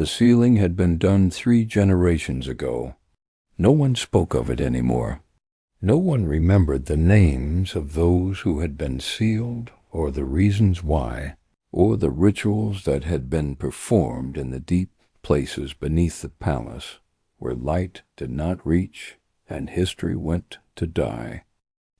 The sealing had been done 3 generations ago. No one spoke of it anymore. No one remembered the names of those who had been sealed, or the reasons why, or the rituals that had been performed in the deep places beneath the palace, where light did not reach and history went to die.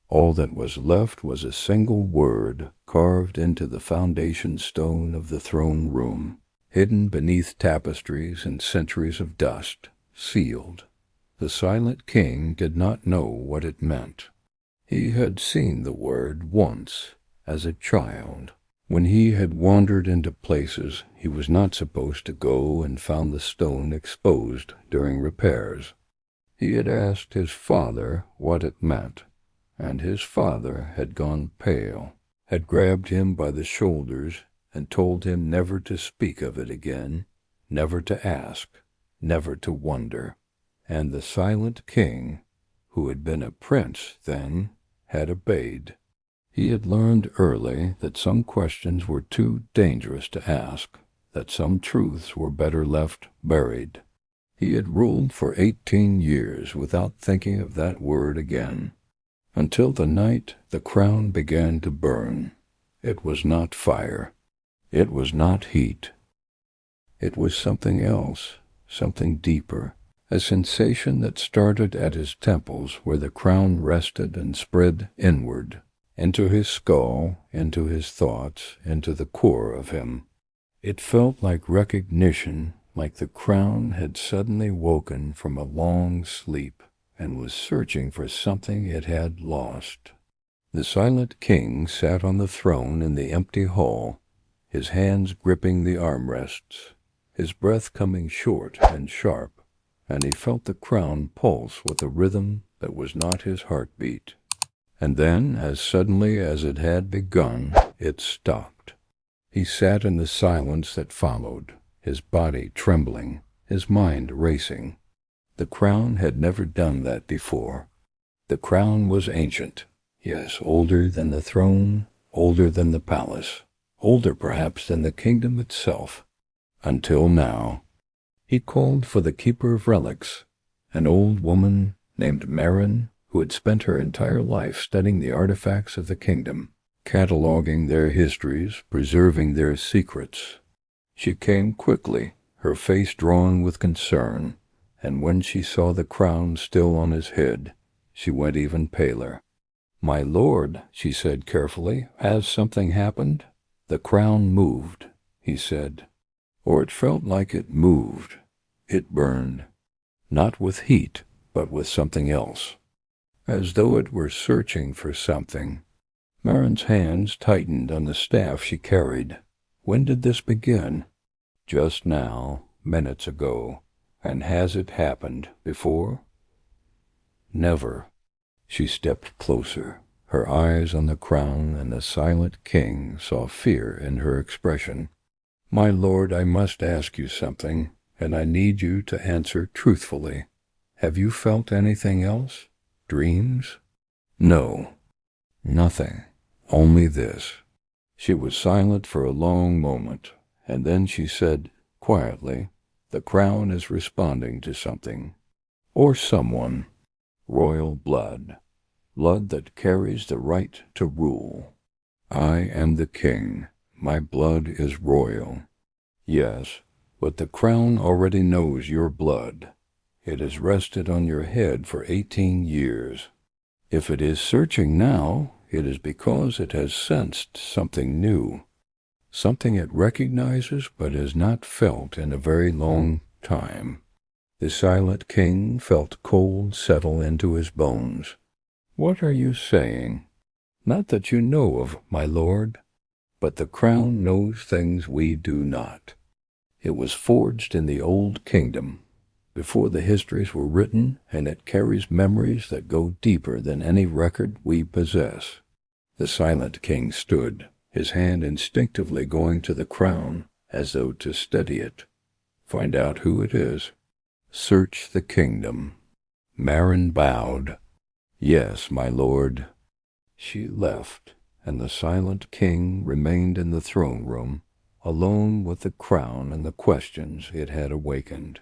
All that was left was a single word carved into the foundation stone of the throne room, hidden beneath tapestries and centuries of dust, sealed. The silent king did not know what it meant. He had seen the word once, as a child, when he had wandered into places he was not supposed to go and found the stone exposed during repairs. He had asked his father what it meant, and his father had gone pale, had grabbed him by the shoulders and told him never to speak of it again, never to ask, never to wonder. And the silent king, who had been a prince then, had obeyed. He had learned early that some questions were too dangerous to ask, that some truths were better left buried. He had ruled for 18 years without thinking of that word again, until the night the crown began to burn. It was not fire. It was not heat. It was something else, something deeper. A sensation that started at his temples where the crown rested and spread inward, into his skull, into his thoughts, into the core of him. It felt like recognition, like the crown had suddenly woken from a long sleep and was searching for something it had lost. The silent king sat on the throne in the empty hall, his hands gripping the armrests, his breath coming short and sharp, and he felt the crown pulse with a rhythm that was not his heartbeat. And then, as suddenly as it had begun, it stopped. He sat in the silence that followed, his body trembling, his mind racing. The crown had never done that before. The crown was ancient, yes, older than the throne, older than the palace, older perhaps than the kingdom itself, until now. He called for the keeper of relics, an old woman named Marin, who had spent her entire life studying the artifacts of the kingdom, cataloging their histories, preserving their secrets. She came quickly, her face drawn with concern, and when she saw the crown still on his head, she went even paler. "My lord," she said carefully, "has something happened?" "The crown moved," he said. Or it felt like it moved. It burned, not with heat, but with something else, as though it were searching for something. Marin's hands tightened on the staff she carried. When did this begin? Just now, minutes ago. And has it happened before? Never. She stepped closer, her eyes on the crown, and the silent king saw fear in her expression. "My lord, I must ask you something, and I need you to answer truthfully. Have you felt anything else? Dreams?" "No, nothing. Only this." She was silent for a long moment, and then she said quietly, "The crown is responding to something, or someone. Royal blood. Blood that carries the right to rule. I am the king. My blood is royal. Yes, but the crown already knows your blood. It has rested on your head for 18 years. If it is searching now, it is because it has sensed something new, something it recognizes but has not felt in a very long time." The silent king felt cold settle into his bones. "What are you saying?" "Not that you know of, my lord, but the crown knows things we do not. It was forged in the old kingdom, before the histories were written, and it carries memories that go deeper than any record we possess." The silent king stood, his hand instinctively going to the crown, as though to steady it. "Find out who it is. Search the kingdom." Marin bowed. "Yes, my lord." She left, and the silent king remained in the throne room, alone with the crown and the questions it had awakened.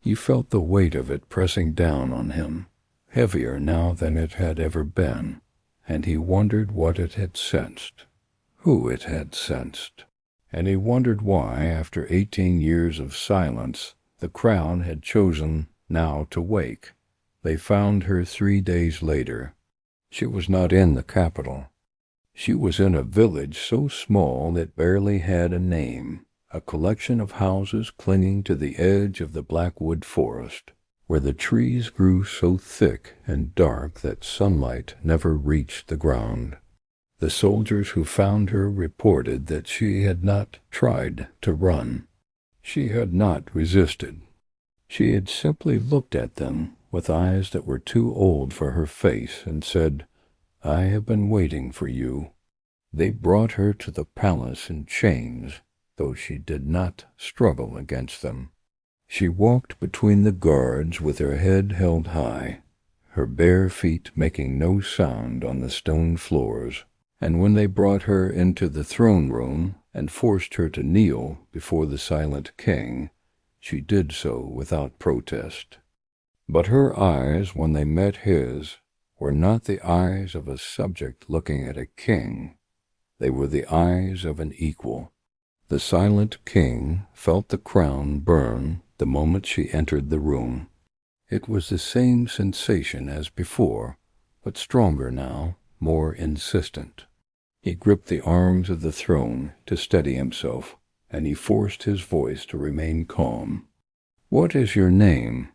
He felt the weight of it pressing down on him, heavier now than it had ever been, and he wondered what it had sensed, who it had sensed, and he wondered why, after 18 years of silence, the crown had chosen now to wake. They found her 3 days later. She was not in the capital. She was in a village so small it barely had a name, a collection of houses clinging to the edge of the blackwood forest, where the trees grew so thick and dark that sunlight never reached the ground. The soldiers who found her reported that she had not tried to run. She had not resisted. She had simply looked at them with eyes that were too old for her face and said, "I have been waiting for you." They brought her to the palace in chains, though she did not struggle against them. She walked between the guards with her head held high, her bare feet making no sound on the stone floors, and when they brought her into the throne room and forced her to kneel before the silent king, she did so without protest. But her eyes, when they met his, were not the eyes of a subject looking at a king. They were the eyes of an equal. The silent king felt the crown burn the moment she entered the room. It was the same sensation as before, but stronger now, more insistent. He gripped the arms of the throne to steady himself, and he forced his voice to remain calm. "What is your name?"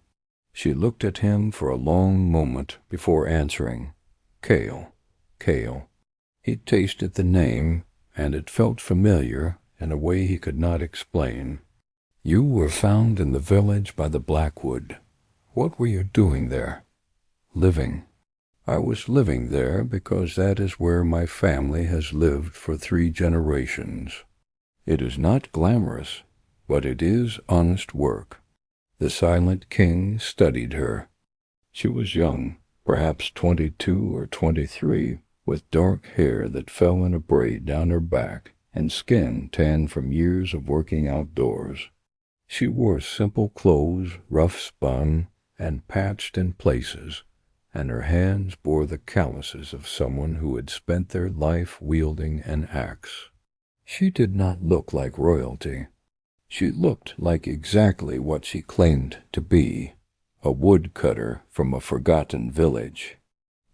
She looked at him for a long moment before answering. "Kale, Kale." He tasted the name, and it felt familiar in a way he could not explain. "You were found in the village by the Blackwood. What were you doing there?" "Living. I was living there because that is where my family has lived for 3 generations. It is not glamorous, but it is honest work." The silent king studied her. She was young, perhaps 22 or 23, with dark hair that fell in a braid down her back and skin tanned from years of working outdoors. She wore simple clothes, rough spun and patched in places, and her hands bore the calluses of someone who had spent their life wielding an axe. She did not look like royalty. She looked like exactly what she claimed to be, a woodcutter from a forgotten village.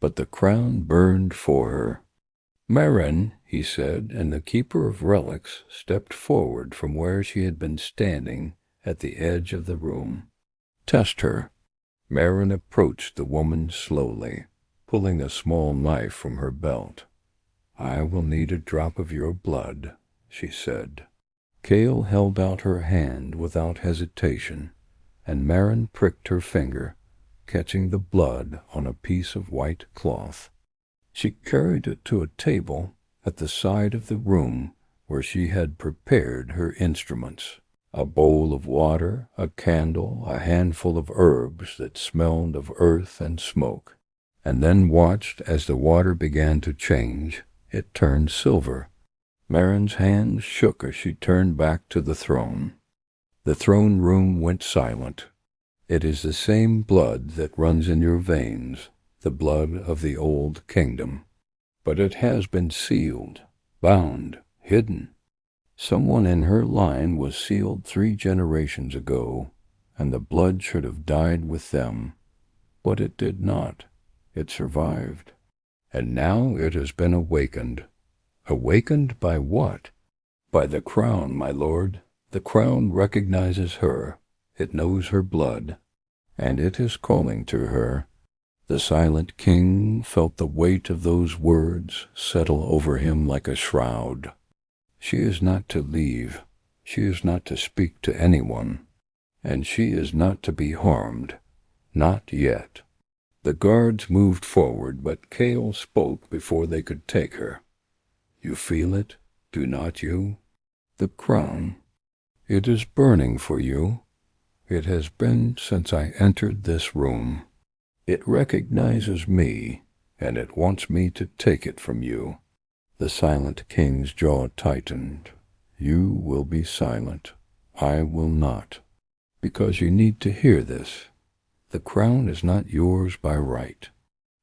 But the crown burned for her. "Marin," he said, and the keeper of relics stepped forward from where she had been standing at the edge of the room. "Test her." Marin approached the woman slowly, pulling a small knife from her belt. "I will need a drop of your blood," she said. Kale held out her hand without hesitation, and Marin pricked her finger, catching the blood on a piece of white cloth. She carried it to a table at the side of the room where she had prepared her instruments. A bowl of water, a candle, a handful of herbs that smelled of earth and smoke, and then watched as the water began to change. It turned silver. Marin's hands shook as she turned back to the throne. The throne room went silent. "It is the same blood that runs in your veins, the blood of the old kingdom. But it has been sealed, bound, hidden. Someone in her line was sealed 3 generations ago, and the blood should have died with them. But it did not. It survived. And now it has been awakened." "Awakened by what?" "By the crown, my lord. The crown recognizes her. It knows her blood, and it is calling to her." The silent king felt the weight of those words settle over him like a shroud. She is not to leave. She is not to speak to anyone. And she is not to be harmed. Not yet. The guards moved forward, but Kale spoke before they could take her. "You feel it, do not you? The crown. It is burning for you. It has been since I entered this room. It recognizes me, and it wants me to take it from you." The silent king's jaw tightened. you will be silent. I will not, because you need to hear this. The crown is not yours by right.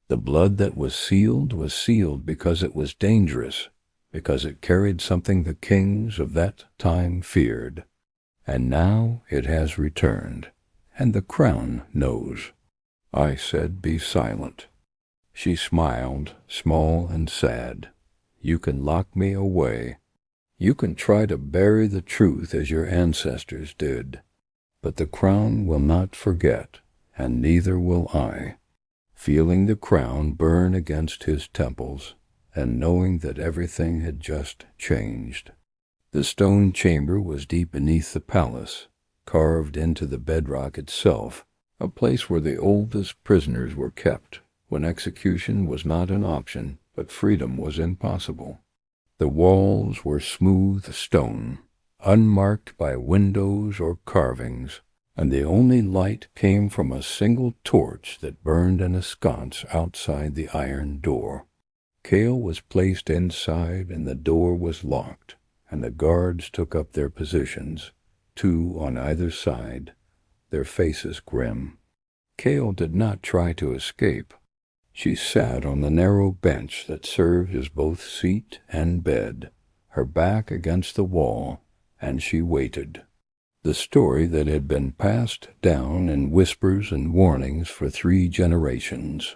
The blood that was sealed because it was dangerous, because it carried something the kings of that time feared. And now it has returned, and the crown knows. I said, be silent. She smiled, small and sad. You can lock me away. You can try to bury the truth as your ancestors did. But the crown will not forget, and neither will I. Feeling the crown burn against his temples, and knowing that everything had just changed. The stone chamber was deep beneath the palace, carved into the bedrock itself, a place where the oldest prisoners were kept, when execution was not an option, but freedom was impossible. The walls were smooth stone, unmarked by windows or carvings, and the only light came from a single torch that burned in a sconce outside the iron door. Cale was placed inside, and the door was locked, and the guards took up their positions, 2 on either side, their faces grim. Cale did not try to escape. She sat on the narrow bench that served as both seat and bed, her back against the wall, and she waited. The story that had been passed down in whispers and warnings for 3 generations.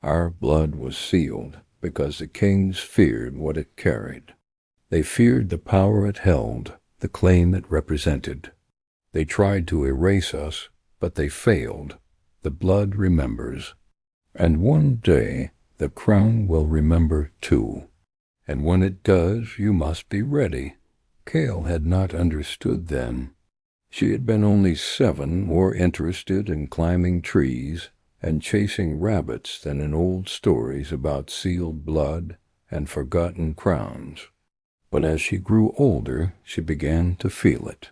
Our blood was sealed because the kings feared what it carried. They feared the power it held, the claim it represented. They tried to erase us, but they failed. The blood remembers. And one day the crown will remember too. And when it does, you must be ready. Cale had not understood then. She had been only 7, more interested in climbing trees and chasing rabbits than in old stories about sealed blood and forgotten crowns. But as she grew older, she began to feel it.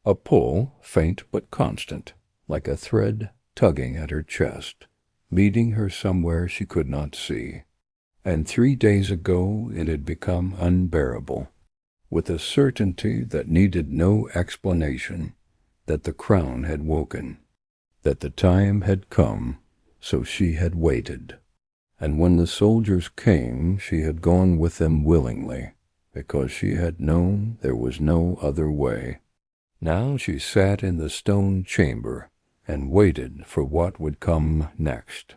A pull, faint but constant, like a thread tugging at her chest, leading her somewhere she could not see. And 3 days ago it had become unbearable, with a certainty that needed no explanation, that the crown had woken, that the time had come, so she had waited. And when the soldiers came, she had gone with them willingly, because she had known there was no other way. Now she sat in the stone chamber and waited for what would come next.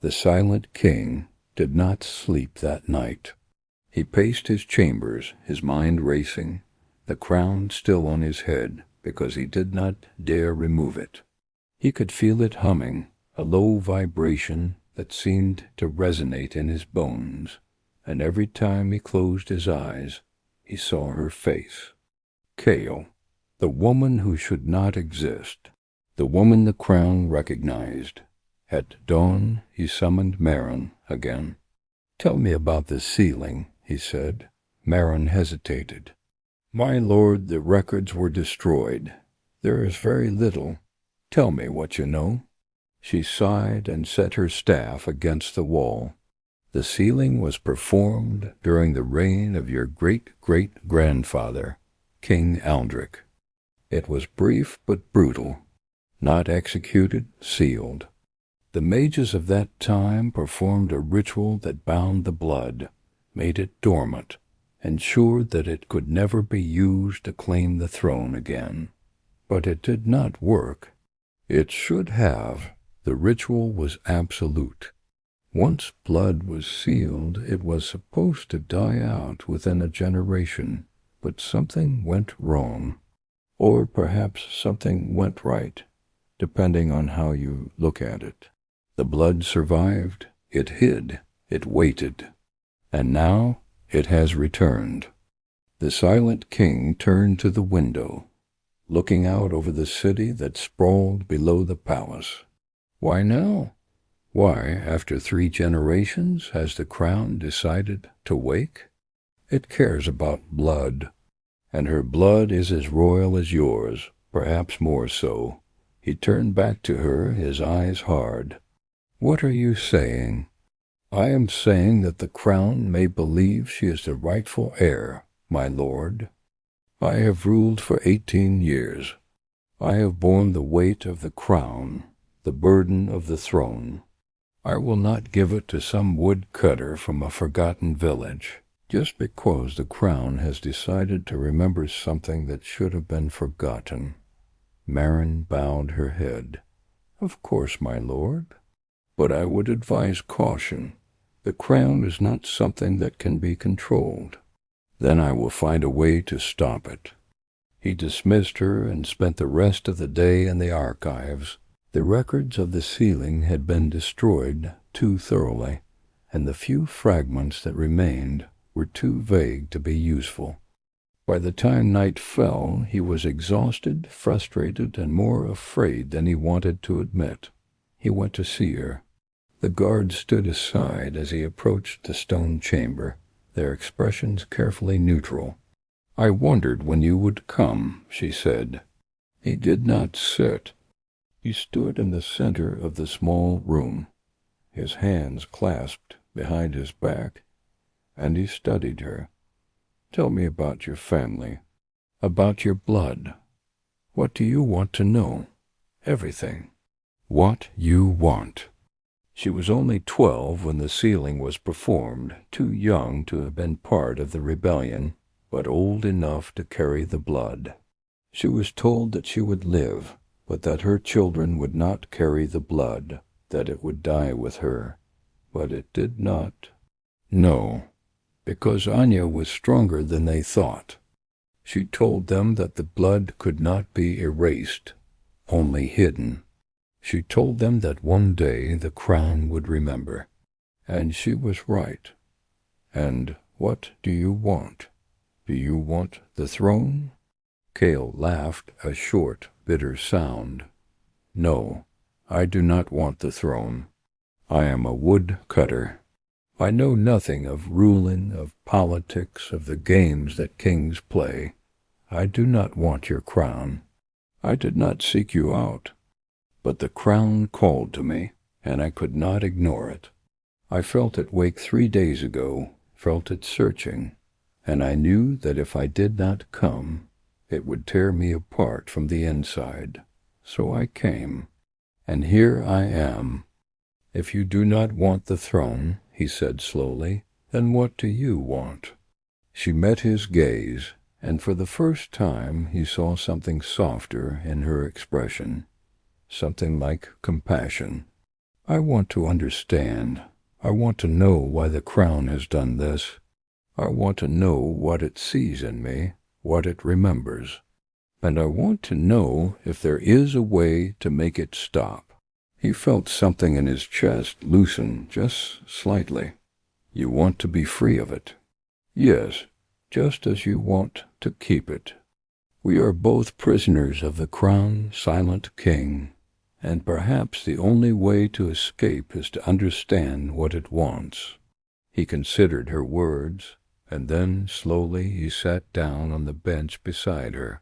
The silent king did not sleep that night. He paced his chambers, his mind racing, the crown still on his head, because he did not dare remove it. He could feel it humming, a low vibration that seemed to resonate in his bones, and every time he closed his eyes, he saw her face. Cale, the woman who should not exist, the woman the crown recognized. At dawn, he summoned Marin again. "Tell me about the sealing," he said. Marin hesitated. "My lord, the records were destroyed. There is very little. Tell me what you know." She sighed and set her staff against the wall. "The sealing was performed during the reign of your great-great-grandfather, King Aldrich. It was brief but brutal, not executed, sealed. The mages of that time performed a ritual that bound the blood, made it dormant, ensured that it could never be used to claim the throne again. But it did not work. It should have. The ritual was absolute. Once blood was sealed, it was supposed to die out within a generation, but something went wrong. Or perhaps something went right, depending on how you look at it. The blood survived, it hid, it waited, and now it has returned." The silent king turned to the window, looking out over the city that sprawled below the palace. "Why now? Why, after 3 generations, has the crown decided to wake? It cares about blood, and her blood is as royal as yours, perhaps more so." He turned back to her, his eyes hard. "What are you saying?" "I am saying that the crown may believe she is the rightful heir, my lord." I have ruled for 18 years. I have borne the weight of the crown, the burden of the throne. I will not give it to some woodcutter from a forgotten village, just because the crown has decided to remember something that should have been forgotten." Marin bowed her head. "Of course, my lord, but I would advise caution. The crown is not something that can be controlled. Then I will find a way to stop it." He dismissed her and spent the rest of the day in the archives. The records of the sealing had been destroyed too thoroughly, and the few fragments that remained were too vague to be useful. By the time night fell, he was exhausted, frustrated, and more afraid than he wanted to admit. He went to see her. The guards stood aside as he approached the stone chamber, their expressions carefully neutral. "I wondered when you would come," she said. He did not sit. He stood in the center of the small room, his hands clasped behind his back, and he studied her. "Tell me about your family, about your blood. What do you want to know? Everything. What you want." She was only 12 when the sealing was performed, too young to have been part of the rebellion, but old enough to carry the blood. She was told that she would live, but that her children would not carry the blood, that it would die with her. But it did not. No, because Anya was stronger than they thought. She told them that the blood could not be erased, only hidden. She told them that one day the crown would remember. And she was right. "And what do you want? Do you want the throne?" Cale laughed, a short, bitter sound. "No, I do not want the throne. I am a woodcutter. I know nothing of ruling, of politics, of the games that kings play. I do not want your crown. I did not seek you out. But the crown called to me, and I could not ignore it. I felt it wake 3 days ago, felt it searching, and I knew that if I did not come, it would tear me apart from the inside. So I came, and here I am. If you do not want the throne," he said slowly, "then what do you want?" She met his gaze, and for the first time he saw something softer in her expression, something like compassion. "I want to understand. I want to know why the crown has done this. I want to know what it sees in me, what it remembers. And I want to know if there is a way to make it stop." He felt something in his chest loosen just slightly. "You want to be free of it?" "Yes, just as you want to keep it. We are both prisoners of the crown, silent king, and perhaps the only way to escape is to understand what it wants." He considered her words, and then slowly he sat down on the bench beside her.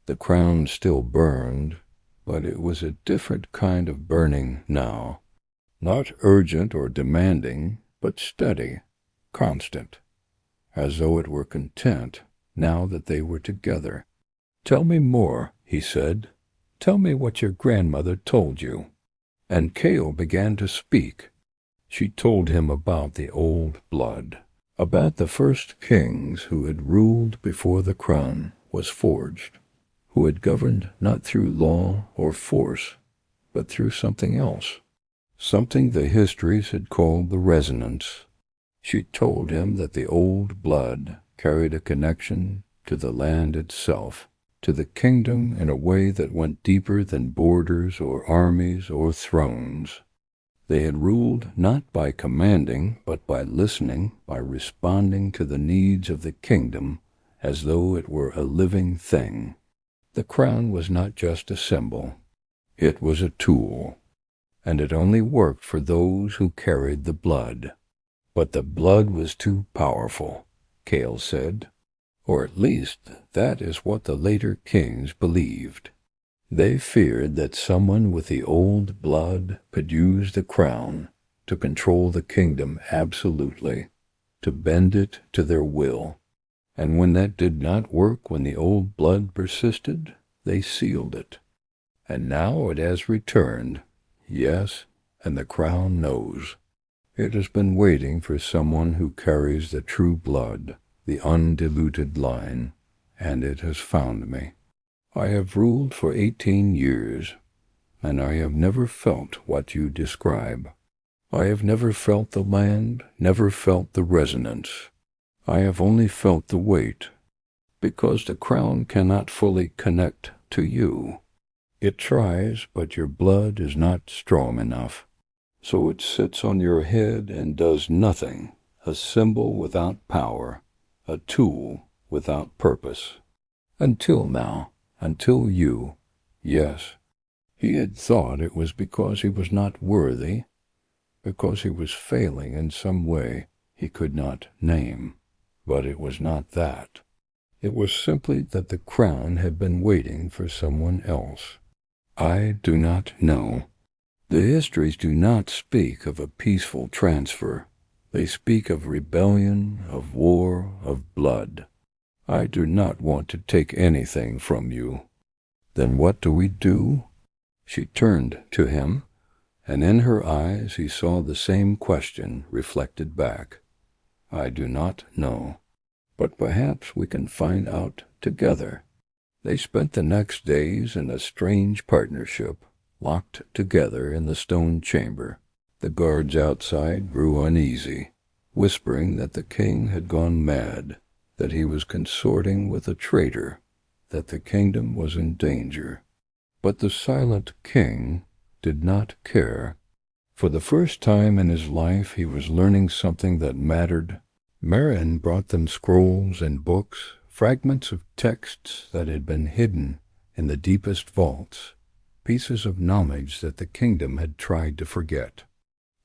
The crown still burned, but it was a different kind of burning now. Not urgent or demanding, but steady, constant, as though it were content now that they were together. "Tell me more," he said. "Tell me what your grandmother told you." And Cale began to speak. She told him about the old blood, about the first kings who had ruled before the crown was forged, who had governed not through law or force, but through something else, something the histories had called the resonance. She told him that the old blood carried a connection to the land itself, to the kingdom in a way that went deeper than borders or armies or thrones. They had ruled not by commanding, but by listening, by responding to the needs of the kingdom as though it were a living thing. The crown was not just a symbol. It was a tool, and it only worked for those who carried the blood. But the blood was too powerful, Cale said, or at least that is what the later kings believed. They feared that someone with the old blood could use the crown to control the kingdom absolutely, to bend it to their will. And when that did not work, when the old blood persisted, they sealed it. And now it has returned, yes, and the crown knows. It has been waiting for someone who carries the true blood, the undiluted line, and it has found me. I have ruled for 18 years, and I have never felt what you describe. I have never felt the land, never felt the resonance. I have only felt the weight, because the crown cannot fully connect to you. It tries, but your blood is not strong enough. So it sits on your head and does nothing, a symbol without power, a tool without purpose. Until now, until you, yes, he had thought it was because he was not worthy, because he was failing in some way he could not name. But it was not that. It was simply that the crown had been waiting for someone else. I do not know. The histories do not speak of a peaceful transfer. They speak of rebellion, of war, of blood. I do not want to take anything from you. Then what do we do? She turned to him, and in her eyes he saw the same question reflected back. I do not know, but perhaps we can find out together. They spent the next days in a strange partnership, locked together in the stone chamber. The guards outside grew uneasy, whispering that the king had gone mad, that he was consorting with a traitor, that the kingdom was in danger. But the silent king did not care. For the first time in his life he was learning something that mattered. Marin brought them scrolls and books, fragments of texts that had been hidden in the deepest vaults, pieces of knowledge that the kingdom had tried to forget.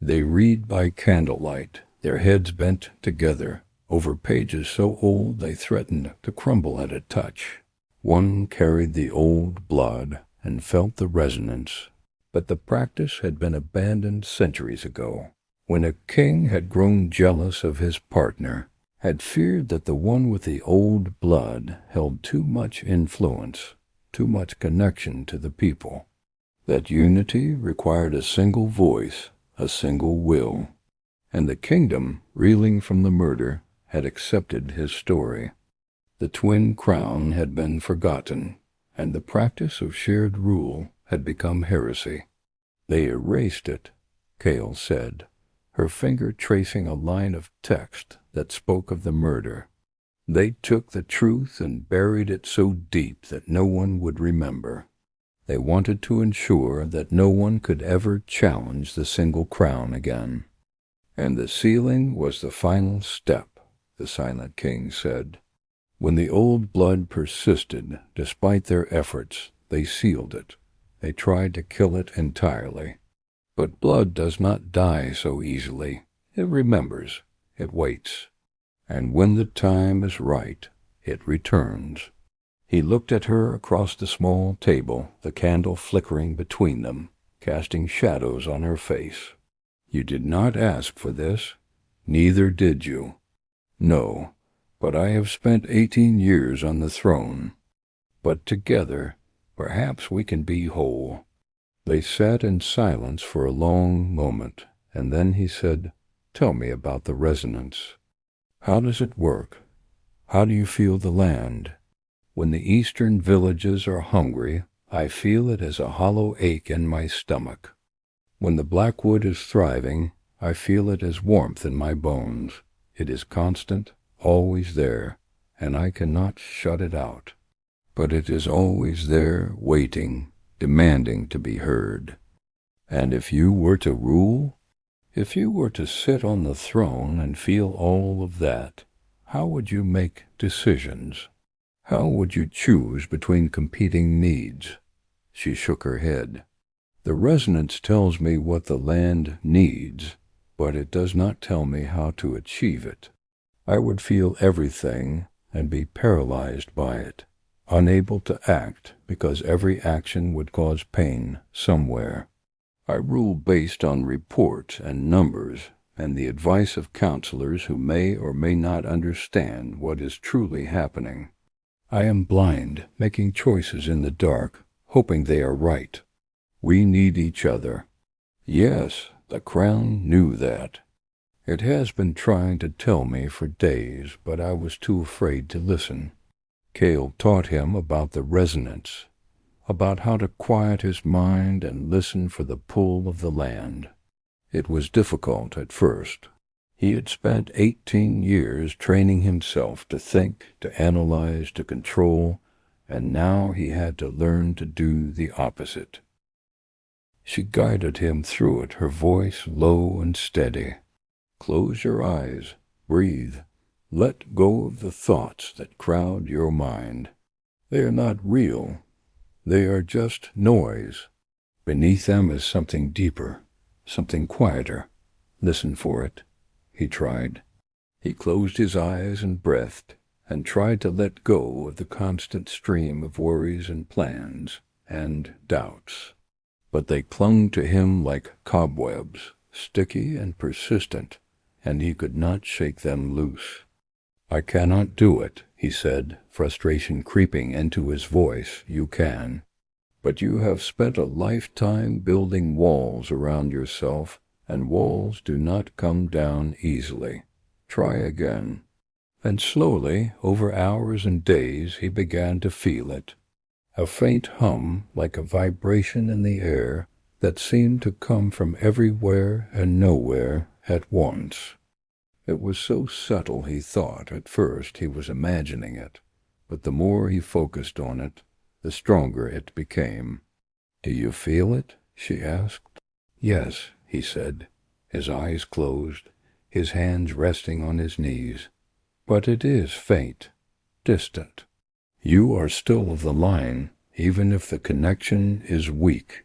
They read by candlelight, their heads bent together, over pages so old they threatened to crumble at a touch. One carried the old blood and felt the resonance, but the practice had been abandoned centuries ago, when a king had grown jealous of his partner, had feared that the one with the old blood held too much influence, too much connection to the people. That unity required a single voice, a single will, and the kingdom, reeling from the murder, had accepted his story. The twin crown had been forgotten, and the practice of shared rule had become heresy. They erased it, Cale said, her finger tracing a line of text that spoke of the murder. They took the truth and buried it so deep that no one would remember. They wanted to ensure that no one could ever challenge the single crown again. And the sealing was the final step, the silent king said. When the old blood persisted, despite their efforts, they sealed it. They tried to kill it entirely. But blood does not die so easily. It remembers. It waits. And when the time is right, it returns. He looked at her across the small table, the candle flickering between them, casting shadows on her face. You did not ask for this. Neither did you. No, but I have spent 18 years on the throne. But together, perhaps we can be whole. They sat in silence for a long moment, and then he said, Tell me about the resonance. How does it work? How do you feel the land? When the eastern villages are hungry, I feel it as a hollow ache in my stomach. When the blackwood is thriving, I feel it as warmth in my bones. It is constant, always there, and I cannot shut it out. But it is always there, waiting, demanding to be heard. And if you were to rule, if you were to sit on the throne and feel all of that, how would you make decisions? How would you choose between competing needs? She shook her head. The resonance tells me what the land needs, but it does not tell me how to achieve it. I would feel everything and be paralyzed by it, unable to act because every action would cause pain somewhere. I rule based on reports and numbers, and the advice of counselors who may or may not understand what is truly happening. I am blind, making choices in the dark, hoping they are right. We need each other. Yes, the crown knew that. It has been trying to tell me for days, but I was too afraid to listen. Cale taught him about the resonance, about how to quiet his mind and listen for the pull of the land. It was difficult at first. He had spent 18 years training himself to think, to analyze, to control, and now he had to learn to do the opposite. She guided him through it, her voice low and steady. Close your eyes, breathe, let go of the thoughts that crowd your mind. They are not real. They are just noise. Beneath them is something deeper, something quieter. Listen for it. He tried. He closed his eyes and breathed, and tried to let go of the constant stream of worries and plans and doubts. But they clung to him like cobwebs, sticky and persistent, and he could not shake them loose. I cannot do it, he said, frustration creeping into his voice. You can. But you have spent a lifetime building walls around yourself, and walls do not come down easily. Try again. And slowly, over hours and days, he began to feel it. A faint hum, like a vibration in the air, that seemed to come from everywhere and nowhere at once. It was so subtle, he thought at first he was imagining it, but the more he focused on it, the stronger it became. Do you feel it? She asked. Yes, he said, his eyes closed, his hands resting on his knees. But it is faint, distant. You are still of the line, even if the connection is weak.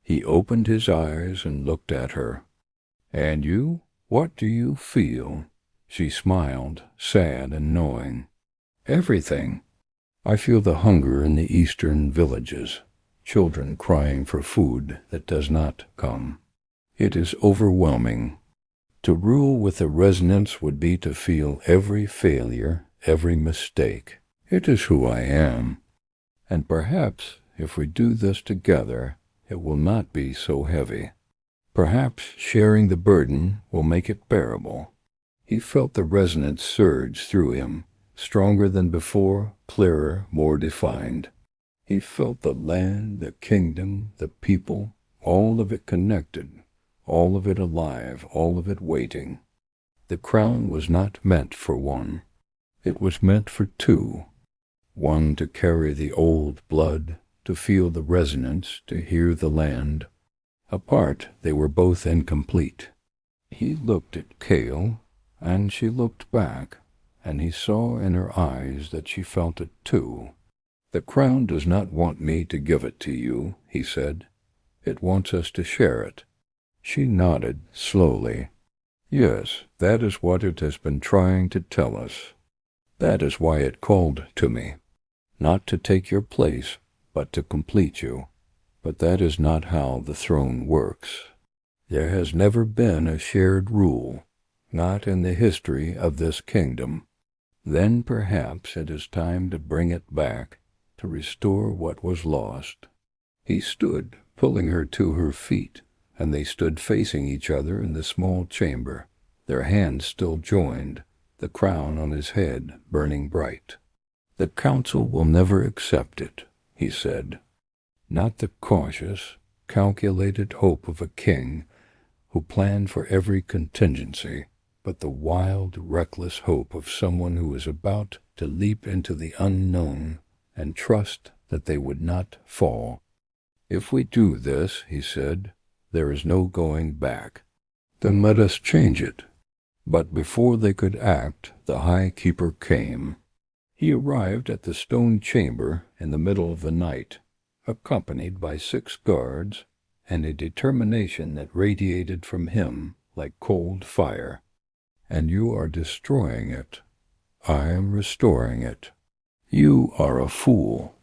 He opened his eyes and looked at her. And you? What do you feel? She smiled, sad and knowing. Everything. I feel the hunger in the eastern villages, children crying for food that does not come. It is overwhelming. To rule with the resonance would be to feel every failure, every mistake. It is who I am. And perhaps, if we do this together, it will not be so heavy. Perhaps sharing the burden will make it bearable. He felt the resonance surge through him, stronger than before, clearer, more defined. He felt the land, the kingdom, the people, all of it connected, all of it alive, all of it waiting. The crown was not meant for one. It was meant for two. One to carry the old blood, to feel the resonance, to hear the land. Apart, they were both incomplete. He looked at Cale, and she looked back, and he saw in her eyes that she felt it too. The crown does not want me to give it to you, he said. It wants us to share it. She nodded slowly. Yes, that is what it has been trying to tell us. That is why it called to me. Not to take your place, but to complete you. But that is not how the throne works. There has never been a shared rule, not in the history of this kingdom. Then perhaps it is time to bring it back, to restore what was lost. He stood, pulling her to her feet, and they stood facing each other in the small chamber, their hands still joined, the crown on his head burning bright. The council will never accept it, he said. Not the cautious, calculated hope of a king who planned for every contingency, but the wild, reckless hope of someone who is about to leap into the unknown and trust that they would not fall. If we do this, he said, there is no going back. Then let us change it. But before they could act, the High Keeper came. He arrived at the stone chamber in the middle of the night, accompanied by 6 guards, and a determination that radiated from him like cold fire. And you are destroying it. I am restoring it. You are a fool.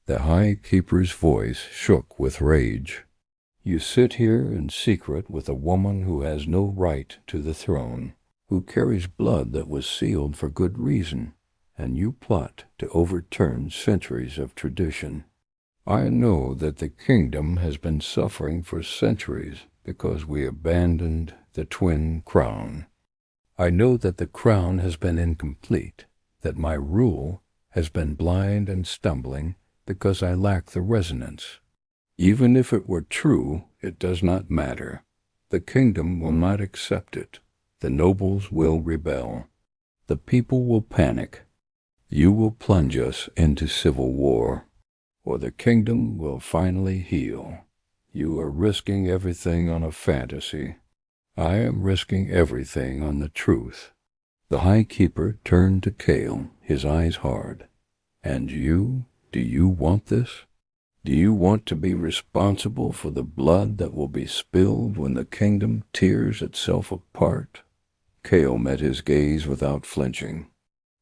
The High Keeper's voice shook with rage. You sit here in secret with a woman who has no right to the throne, who carries blood that was sealed for good reason, and you plot to overturn centuries of tradition. I know that the kingdom has been suffering for centuries because we abandoned the twin crown. I know that the crown has been incomplete, that my rule has been blind and stumbling because I lack the resonance. Even if it were true, it does not matter. The kingdom will not accept it. The nobles will rebel. The people will panic. You will plunge us into civil war, or the kingdom will finally heal. You are risking everything on a fantasy. I am risking everything on the truth. The High Keeper turned to Cale, his eyes hard. And you, do you want this? Do you want to be responsible for the blood that will be spilled when the kingdom tears itself apart? Cale met his gaze without flinching.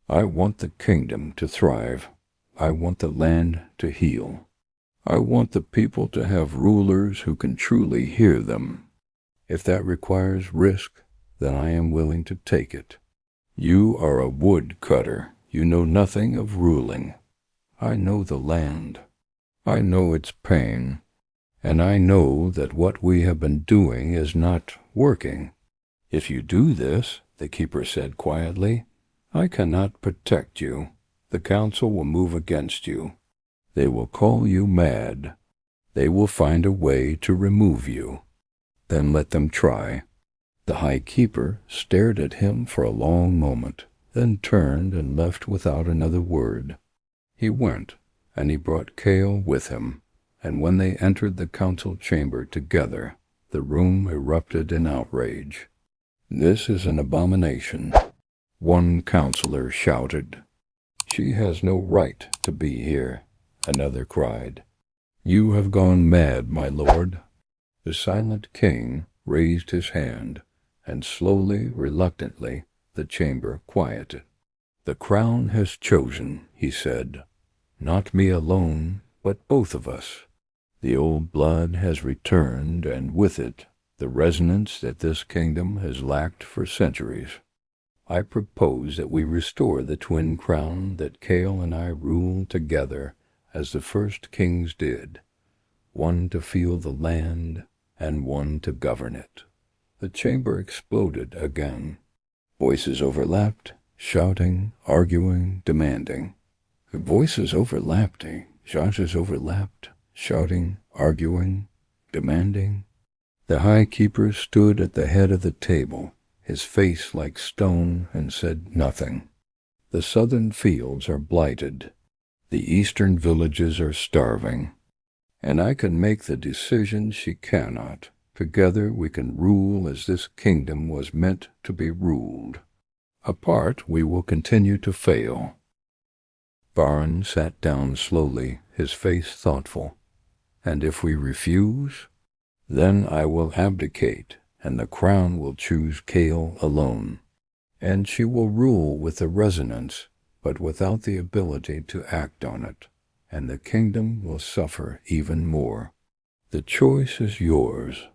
I want the kingdom to thrive. I want the land to heal. I want the people to have rulers who can truly hear them. If that requires risk, then I am willing to take it. You are a woodcutter. You know nothing of ruling. I know the land. I know its pain, and I know that what we have been doing is not working. If you do this, the keeper said quietly, I cannot protect you. The council will move against you. They will call you mad. They will find a way to remove you. Then let them try. The High Keeper stared at him for a long moment, then turned and left without another word. He went, and he brought Cale with him, and when they entered the council chamber together, the room erupted in outrage. This is an abomination, one counselor shouted. She has no right to be here, another cried. You have gone mad, my lord. The silent king raised his hand, and slowly, reluctantly, the chamber quieted. The crown has chosen, he said. Not me alone, but both of us. The old blood has returned, and with it, the resonance that this kingdom has lacked for centuries. I propose that we restore the twin crown that Cale and I ruled together as the first kings did, one to feel the land and one to govern it. The chamber exploded again. Voices overlapped, shouting, arguing, demanding. Voices overlapped, shouters overlapped, shouting, arguing, demanding. The High Keeper stood at the head of the table, his face like stone, and said nothing. The southern fields are blighted. The eastern villages are starving. And I can make the decision she cannot. Together we can rule as this kingdom was meant to be ruled. Apart we will continue to fail. Varun sat down slowly, his face thoughtful. And if we refuse, then I will abdicate, and the crown will choose Cale alone. And she will rule with the resonance, but without the ability to act on it, and the kingdom will suffer even more. The choice is yours.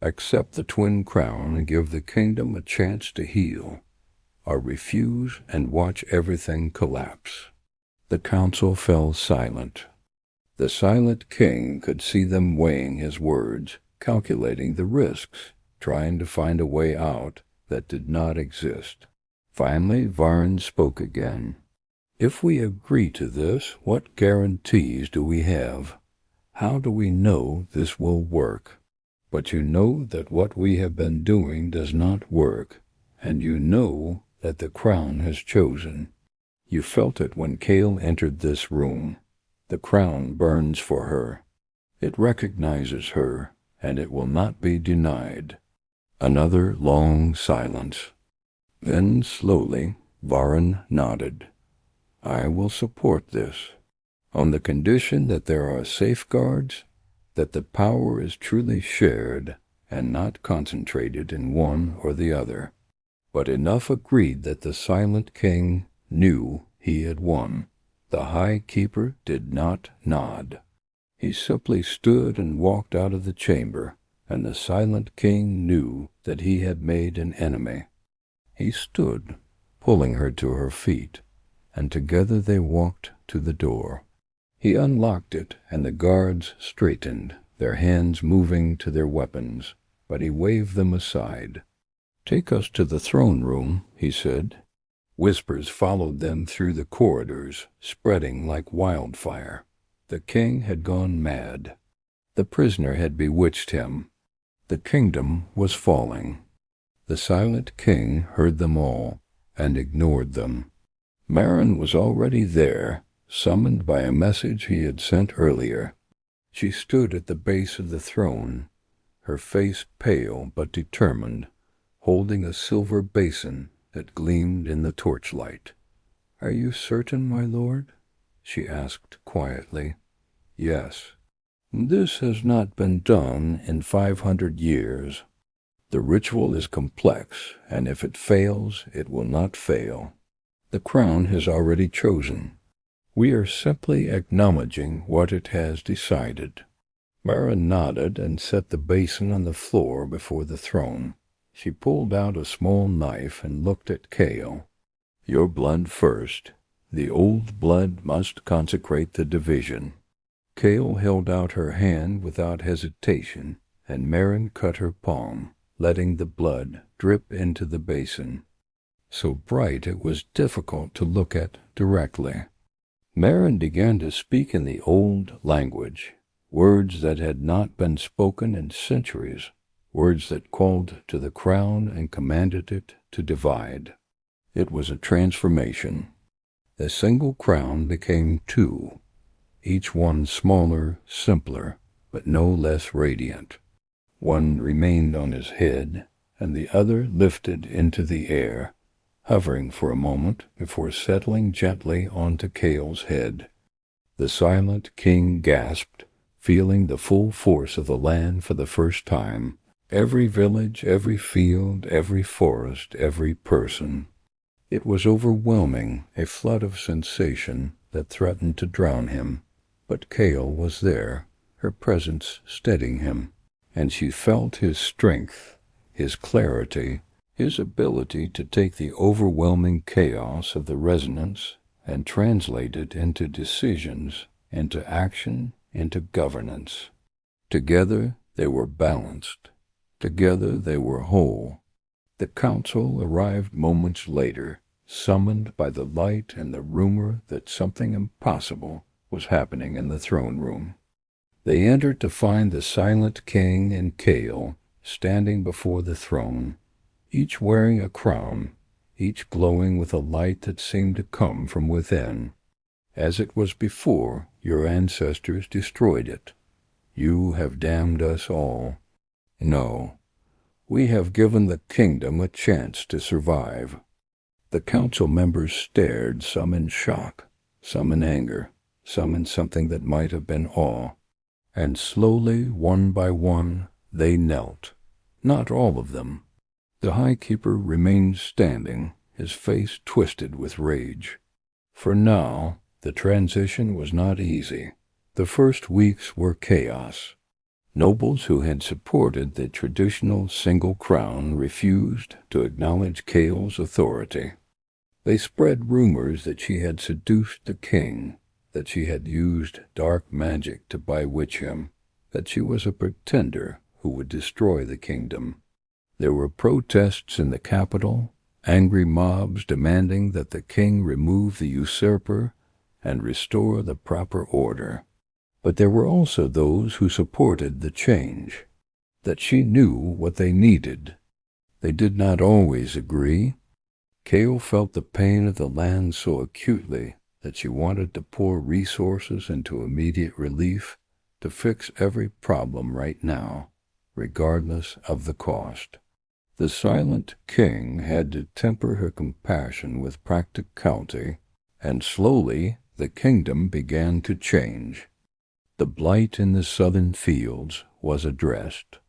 Accept the twin crown and give the kingdom a chance to heal, or refuse and watch everything collapse. The council fell silent. The silent king could see them weighing his words, calculating the risks, trying to find a way out that did not exist. Finally, Varun spoke again. If we agree to this, what guarantees do we have? How do we know this will work? But you know that what we have been doing does not work, and you know that the crown has chosen. You felt it when Cale entered this room. The crown burns for her. It recognizes her, and it will not be denied. Another long silence. Then, slowly, Varun nodded. I will support this, on the condition that there are safeguards, that the power is truly shared and not concentrated in one or the other. But enough agreed that the silent king knew he had won. The High Keeper did not nod. He simply stood and walked out of the chamber, and the silent king knew that he had made an enemy. He stood, pulling her to her feet, and together they walked to the door. He unlocked it, and the guards straightened, their hands moving to their weapons, but he waved them aside. "Take us to the throne room," he said. Whispers followed them through the corridors, spreading like wildfire. The king had gone mad. The prisoner had bewitched him. The kingdom was falling. The silent king heard them all, and ignored them. Marin was already there, summoned by a message he had sent earlier. She stood at the base of the throne, her face pale but determined, holding a silver basin that gleamed in the torchlight. "Are you certain, my lord?" she asked quietly. "Yes. This has not been done in 500 years. The ritual is complex, and if it fails, it will not fail. The crown has already chosen. We are simply acknowledging what it has decided." Mara nodded and set the basin on the floor before the throne. She pulled out a small knife and looked at Kale. "Your blood first. The old blood must consecrate the division." Kale held out her hand without hesitation, and Marin cut her palm, letting the blood drip into the basin. So bright it was difficult to look at directly. Marin began to speak in the old language, words that had not been spoken in centuries, words that called to the crown and commanded it to divide. It was a transformation. The single crown became two, each one smaller, simpler, but no less radiant. One remained on his head, and the other lifted into the air, hovering for a moment before settling gently onto Kale's head. The silent king gasped, feeling the full force of the land for the first time. Every village, every field, every forest, every person. It was overwhelming, a flood of sensation that threatened to drown him. But Kale was there, her presence steadying him, and she felt his strength, his clarity, his ability to take the overwhelming chaos of the resonance and translate it into decisions, into action, into governance. Together they were balanced. Together they were whole. The council arrived moments later, summoned by the light and the rumor that something impossible was happening in the throne room. They entered to find the silent king and Kale standing before the throne, each wearing a crown, each glowing with a light that seemed to come from within. "As it was before, your ancestors destroyed it. You have damned us all. No, we have given the kingdom a chance to survive." The council members stared, some in shock, some in anger, some in something that might have been awe. And slowly, one by one, they knelt. Not all of them. The High Keeper remained standing, his face twisted with rage. For now, the transition was not easy. The first weeks were chaos. Nobles who had supported the traditional single crown refused to acknowledge Kale's authority. They spread rumors that she had seduced the king, that she had used dark magic to bewitch him, that she was a pretender who would destroy the kingdom. There were protests in the capital, angry mobs demanding that the king remove the usurper and restore the proper order. But there were also those who supported the change, that she knew what they needed. They did not always agree. Kale felt the pain of the land so acutely that she wanted to pour resources into immediate relief, to fix every problem right now, regardless of the cost. The silent king had to temper her compassion with practicality, and slowly the kingdom began to change. The blight in the southern fields was addressed.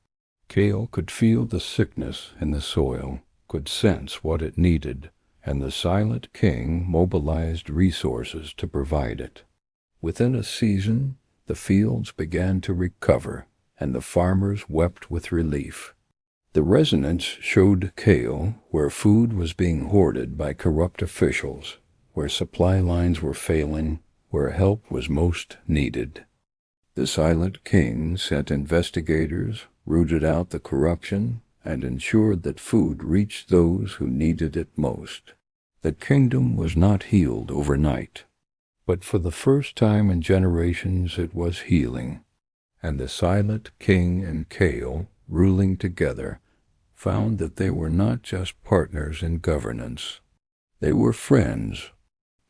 Kale could feel the sickness in the soil, could sense what it needed, and the silent king mobilized resources to provide it. Within a season, the the fields began to recover, and the farmers wept with relief. The residents showed Kale where food was being hoarded by corrupt officials, where supply lines were failing, where help was most needed. The Silent King sent investigators, rooted out the corruption, and ensured that food reached those who needed it most. The kingdom was not healed overnight, but for the first time in generations it was healing, and the Silent King and Kale, ruling together, found that they were not just partners in governance. They were friends,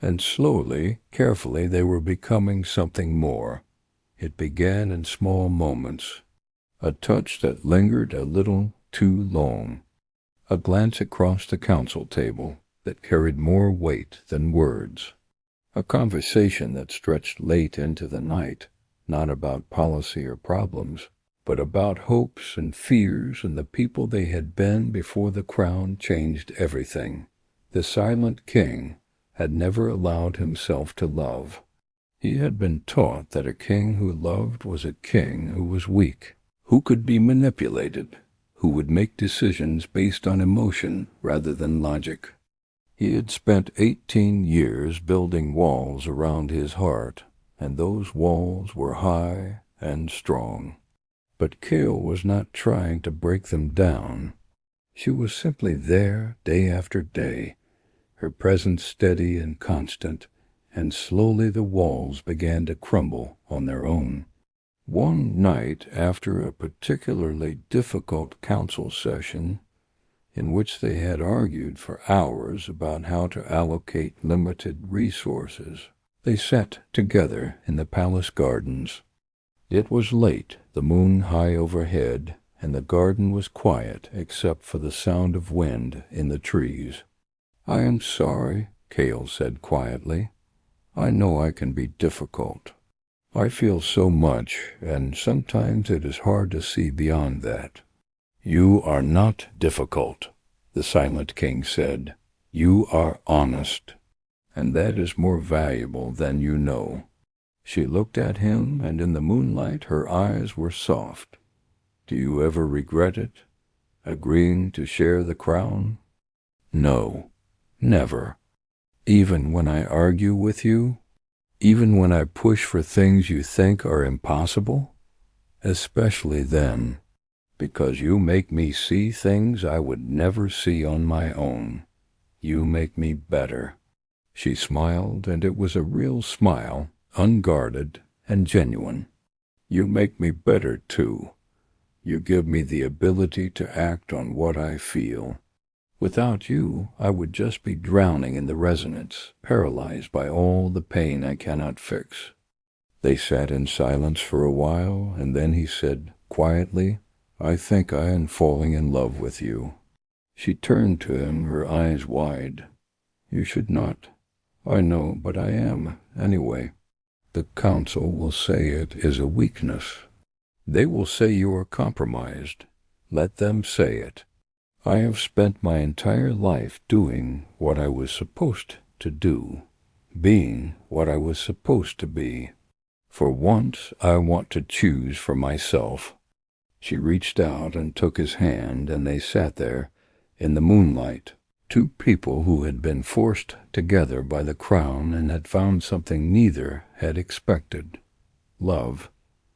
and slowly, carefully, they were becoming something more. It began in small moments, a touch that lingered a little too long, a glance across the council table that carried more weight than words, a conversation that stretched late into the night, not about policy or problems, but about hopes and fears and the people they had been before the crown changed everything. The Silent King had never allowed himself to love. He had been taught that a king who loved was a king who was weak, who could be manipulated, who would make decisions based on emotion rather than logic. He had spent 18 years building walls around his heart, and those walls were high and strong. But Kale was not trying to break them down. She was simply there day after day, her presence steady and constant, and slowly the walls began to crumble on their own. One night, after a particularly difficult council session, in which they had argued for hours about how to allocate limited resources, they sat together in the palace gardens. It was late, the moon high overhead, and the garden was quiet except for the sound of wind in the trees. "I am sorry," Kale said quietly. "I know I can be difficult. I feel so much, and sometimes it is hard to see beyond that." "You are not difficult," the Silent King said. "You are honest, and that is more valuable than you know." She looked at him, and in the moonlight her eyes were soft. "Do you ever regret it, agreeing to share the crown?" "No, never. Even when I argue with you? Even when I push for things you think are impossible? Especially then, because you make me see things I would never see on my own. You make me better." She smiled, and it was a real smile, unguarded and genuine. "You make me better, too. You give me the ability to act on what I feel. Without you, I would just be drowning in the resonance, paralyzed by all the pain I cannot fix." They sat in silence for a while, and then he said quietly, "I think I am falling in love with you." She turned to him, her eyes wide. "You should not. I know, but I am, anyway. The council will say it is a weakness. They will say you are compromised. Let them say it. I have spent my entire life doing what I was supposed to do, being what I was supposed to be. For once, I want to choose for myself." She reached out and took his hand, and they sat there in the moonlight, two people who had been forced together by the crown and had found something neither had expected: love.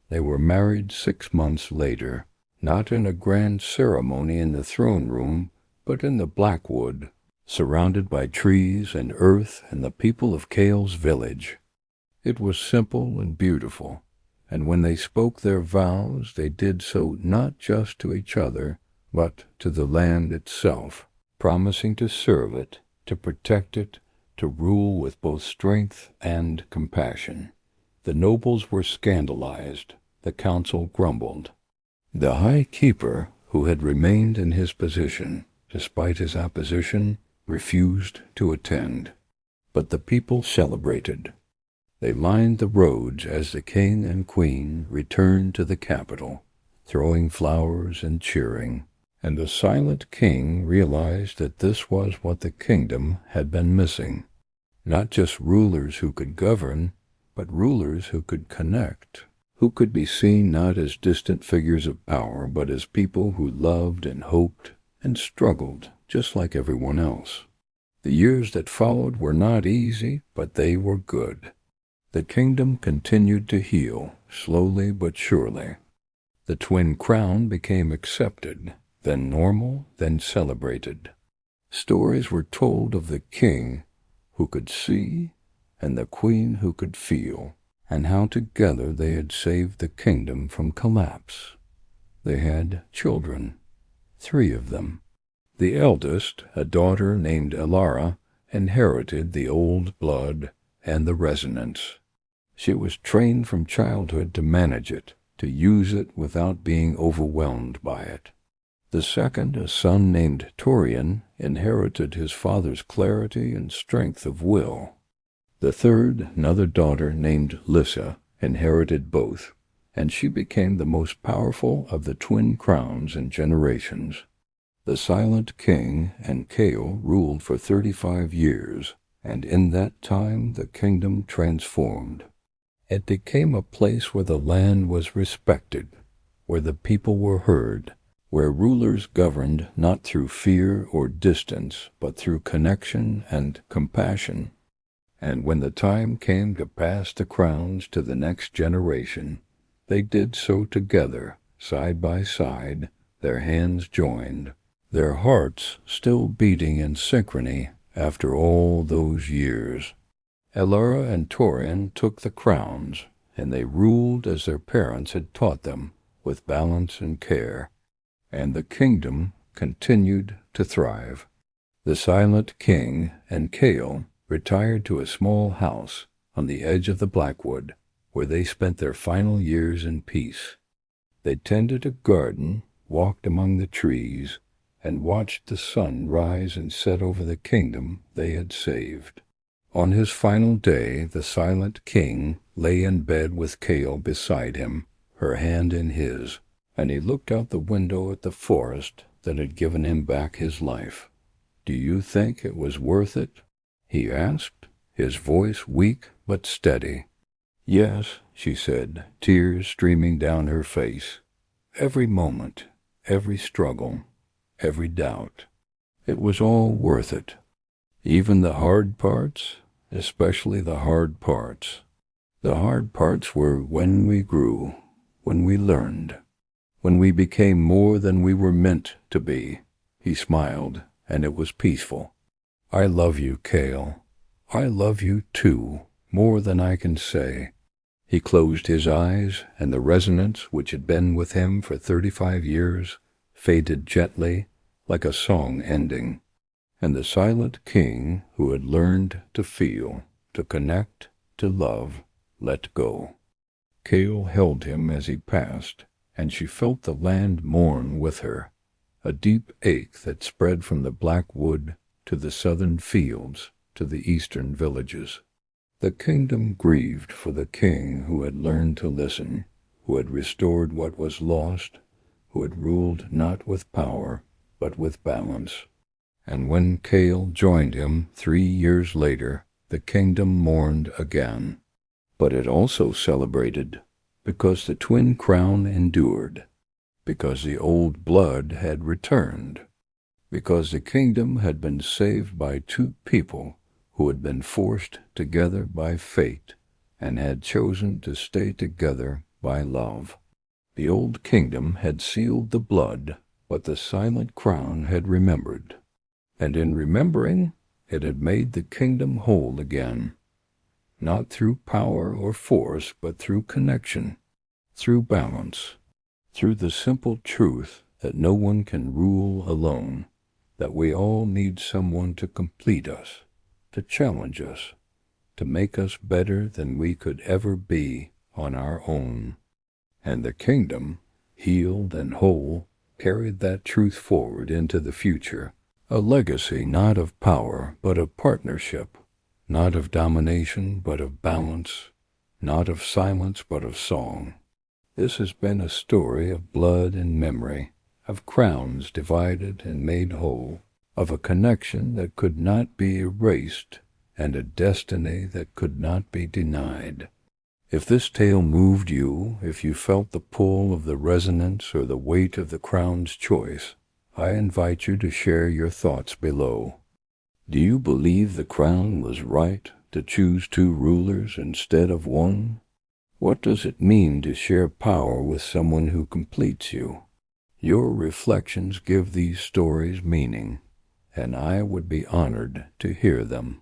They were married 6 months later, not in a grand ceremony in the throne room, but in the Blackwood, surrounded by trees and earth and the people of Kale's village. It was simple and beautiful, and when they spoke their vows, they did so not just to each other, but to the land itself, promising to serve it, to protect it, to rule with both strength and compassion. The nobles were scandalized. The council grumbled. The High Keeper, who had remained in his position, despite his opposition, refused to attend. But the people celebrated. They lined the roads as the king and queen returned to the capital, throwing flowers and cheering, and the Silent King realized that this was what the kingdom had been missing. Not just rulers who could govern, but rulers who could connect. who could be seen not as distant figures of power, but as people who loved and hoped and struggled just like everyone else. The years that followed were not easy, but they were good. The kingdom continued to heal, slowly but surely. The twin crown became accepted, then normal, then celebrated. Stories were told of the king who could see and the queen who could feel, and how together they had saved the kingdom from collapse. They had children, 3 of them. The eldest, a daughter named Elara, inherited the old blood and the resonance. She was trained from childhood to manage it, to use it without being overwhelmed by it. The second, a son named Torian, inherited his father's clarity and strength of will. The third, another daughter named Lissa, inherited both, and she became the most powerful of the twin crowns in generations. The Silent King and Kale ruled for 35 years, and in that time the kingdom transformed. It became a place where the land was respected, where the people were heard, where rulers governed not through fear or distance, but through connection and compassion. And when the time came to pass the crowns to the next generation, they did so together, side by side, their hands joined, their hearts still beating in synchrony after all those years. Elara and Torian took the crowns, and they ruled as their parents had taught them, with balance and care, and the kingdom continued to thrive. The Silent King and Kale retired to a small house on the edge of the Blackwood, where they spent their final years in peace. They tended a garden, walked among the trees, and watched the sun rise and set over the kingdom they had saved. On his final day, the Silent King lay in bed with Kale beside him, her hand in his, and he looked out the window at the forest that had given him back his life. "Do you think it was worth it?" he asked, his voice weak but steady. "Yes," she said, tears streaming down her face. "Every moment, every struggle, every doubt. It was all worth it. Even the hard parts, especially the hard parts. The hard parts were when we grew, when we learned, when we became more than we were meant to be." He smiled, and it was peaceful. "I love you, Kale. I love you, too, more than I can say." He closed his eyes, and the resonance which had been with him for 35 years faded gently, like a song ending. And the Silent King, who had learned to feel, to connect, to love, let go. Kale held him as he passed, and she felt the land mourn with her, a deep ache that spread from the black wood to the southern fields, to the eastern villages. The kingdom grieved for the king who had learned to listen, who had restored what was lost, who had ruled not with power, but with balance. And when Kale joined him 3 years later, the kingdom mourned again. But it also celebrated, because the twin crown endured, because the old blood had returned, because the kingdom had been saved by 2 people who had been forced together by fate and had chosen to stay together by love. The old kingdom had sealed the blood, but the Silent Crown had remembered. And in remembering, it had made the kingdom whole again, not through power or force, but through connection, through balance, through the simple truth that no one can rule alone, that we all need someone to complete us, to challenge us, to make us better than we could ever be on our own. And the kingdom, healed and whole, carried that truth forward into the future, a legacy not of power but of partnership, not of domination but of balance, not of silence but of song. This has been a story of blood and memory, of crowns divided and made whole, of a connection that could not be erased and a destiny that could not be denied. If this tale moved you, if you felt the pull of the resonance or the weight of the crown's choice, I invite you to share your thoughts below. Do you believe the crown was right to choose 2 rulers instead of 1? What does it mean to share power with someone who completes you? Your reflections give these stories meaning, and I would be honored to hear them.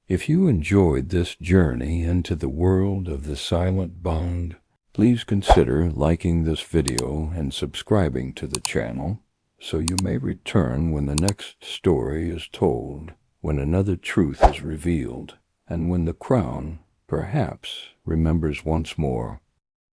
If you enjoyed this journey into the world of the silent bond, please consider liking this video and subscribing to the channel so you may return when the next story is told, when another truth is revealed, and when the crown, perhaps, remembers once more